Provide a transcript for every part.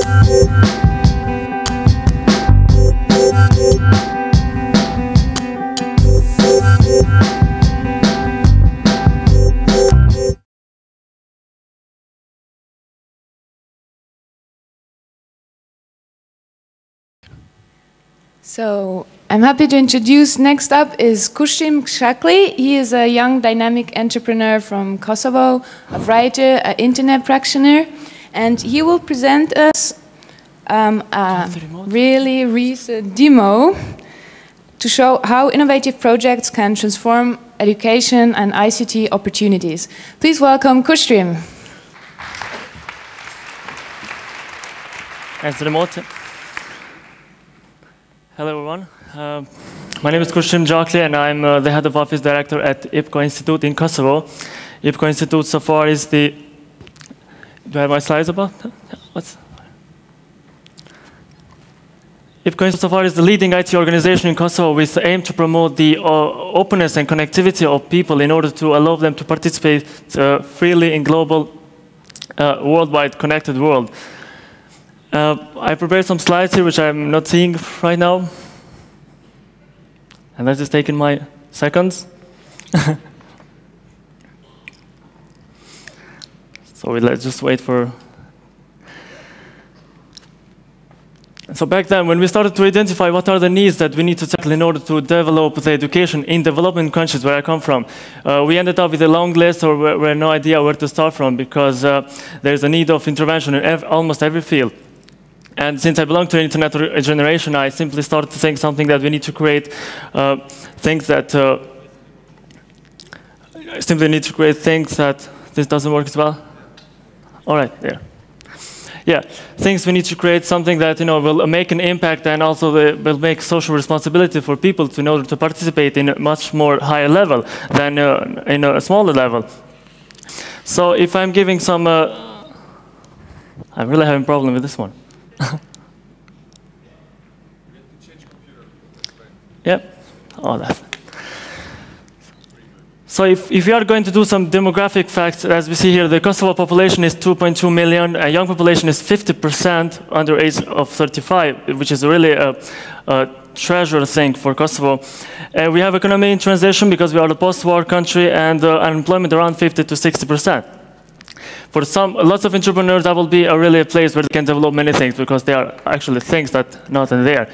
So I'm happy to introduce, next up is Kushtrim Xhakli. He is a young dynamic entrepreneur from Kosovo, a writer, an internet practitioner, and he will present us a really recent demo to show how innovative projects can transform education and ICT opportunities. Please welcome Kushtrim. As the remote. Hello, everyone. My name is Kushtrim Xhakli, and I'm the head of office director at IPKO Institute in Kosovo. IPKO Institute so far is the... Do I have my slides about? IPKO Institute so far is the leading IT organization in Kosovo with the aim to promote the openness and connectivity of people in order to allow them to participate freely in global, worldwide connected world. I prepared some slides here, which I'm not seeing right now. And that's just taking my seconds. So let's just wait for... So back then, when we started to identify what are the needs that we need to tackle in order to develop the education in developing countries where I come from, we ended up with a long list, or we had no idea where to start from, because there's a need of intervention in almost every field. And since I belong to an internet generation, I simply started to think something that we need to create things that this doesn't work as well. All right, there. Yeah, things we need to create something that will make an impact, and also will make social responsibility for people in order to participate in a much more higher level than in a smaller level. So if I'm giving some, I'm really having a problem with this one. Yep. Oh, that. So if we are going to do some demographic facts, as we see here, the Kosovo population is 2.2 million. A young population is 50% under age of 35, which is really a treasure thing for Kosovo. We have economy in transition because we are a post-war country, and unemployment around 50 to 60%. For lots of entrepreneurs, that will be really a place where they can develop many things, because there are actually things that are not in there.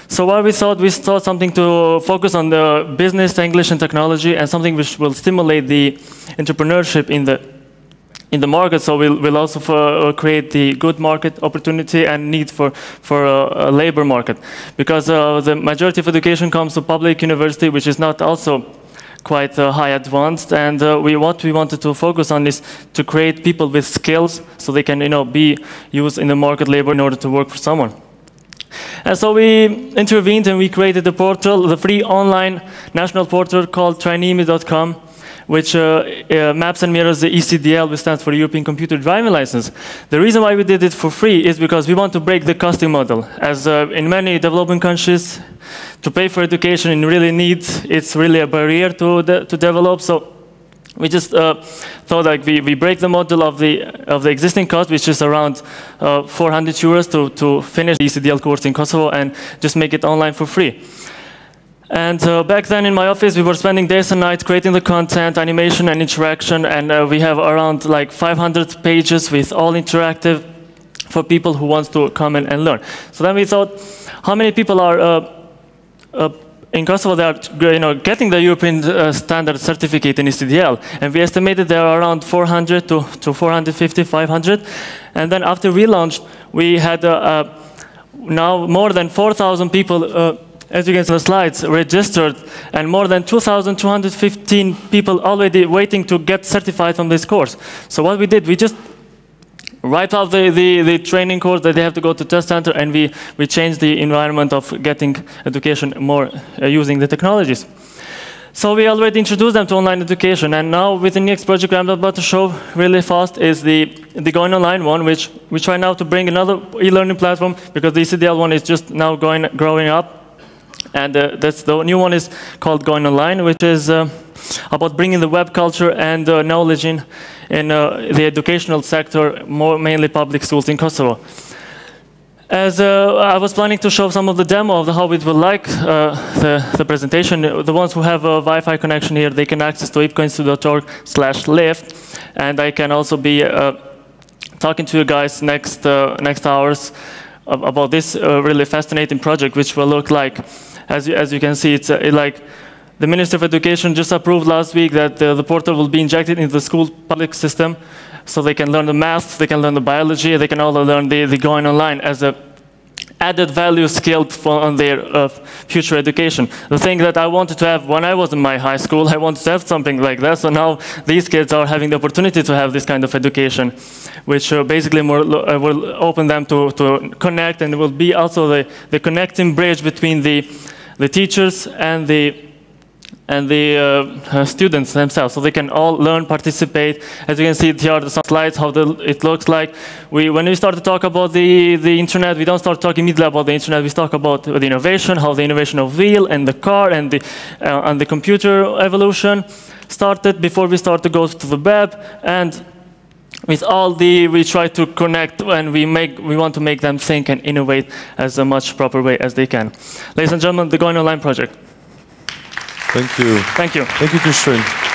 So what we thought something to focus on the business, English, and technology, and something which will stimulate the entrepreneurship in the market. So we'll also create the good market opportunity and need for a labor market, because the majority of education comes to public university, which is not also quite high advanced, and what we wanted to focus on is to create people with skills, so they can be used in the market labor in order to work for someone. And so we intervened, and we created the portal, the free online national portal called trineme.com, which maps and mirrors the ECDL, which stands for European Computer Driving License. The reason why we did it for free is because we want to break the costing model. As in many developing countries, to pay for education in really needs, it's really a barrier to develop. So we just thought like we break the model of the existing cost, which is around 400 euros to finish the ECDL course in Kosovo, and just make it online for free. And back then in my office, we were spending days and nights creating the content, animation, and interaction, and we have around like 500 pages with all interactive for people who want to come and learn. So then we thought, how many people are in Kosovo that are getting the European standard certificate in ECDL? And we estimated there are around 400 to 450, 500. And then after we launched, we had now more than 4,000 people, as you can see on the slides, registered, and more than 2,215 people already waiting to get certified from this course. So what we did, we just wiped out the training course that they have to go to test center, and we changed the environment of getting education more using the technologies. So we already introduced them to online education, and now with the next project I'm about to show really fast is the Going Online one, which we try now to bring another e-learning platform, because the ECDL one is just now growing up. And that's the new one is called Going Online, which is about bringing the web culture and knowledge in the educational sector, mainly public schools in Kosovo. As I was planning to show some of the demo of how it will like the presentation. The ones who have a Wi-Fi connection here, they can access to ipkoinstitute.org/lift, and I can also be talking to you guys next hours about this really fascinating project, which will look like, as you can see, it's like the Ministry of Education just approved last week that the portal will be injected into the school public system, so they can learn the math, they can learn the biology, they can also learn the going online as a added value skill on their future education. The thing that I wanted to have when I was in my high school, I wanted to have something like that, so now these kids are having the opportunity to have this kind of education, which basically will open them to connect, and will be also the connecting bridge between the teachers and the students themselves, so they can all learn, participate. As you can see here are some slides how it looks like. When we start to talk about the internet, we don't start talking immediately about the internet. We talk about the innovation, how the innovation of wheel and the car and the computer evolution started before we start to go to the web. And with all we try to connect, and we want to make them think and innovate as a much proper way as they can. Ladies and gentlemen, the Going Online project. Thank you. Thank you. Thank you, Kushtrim.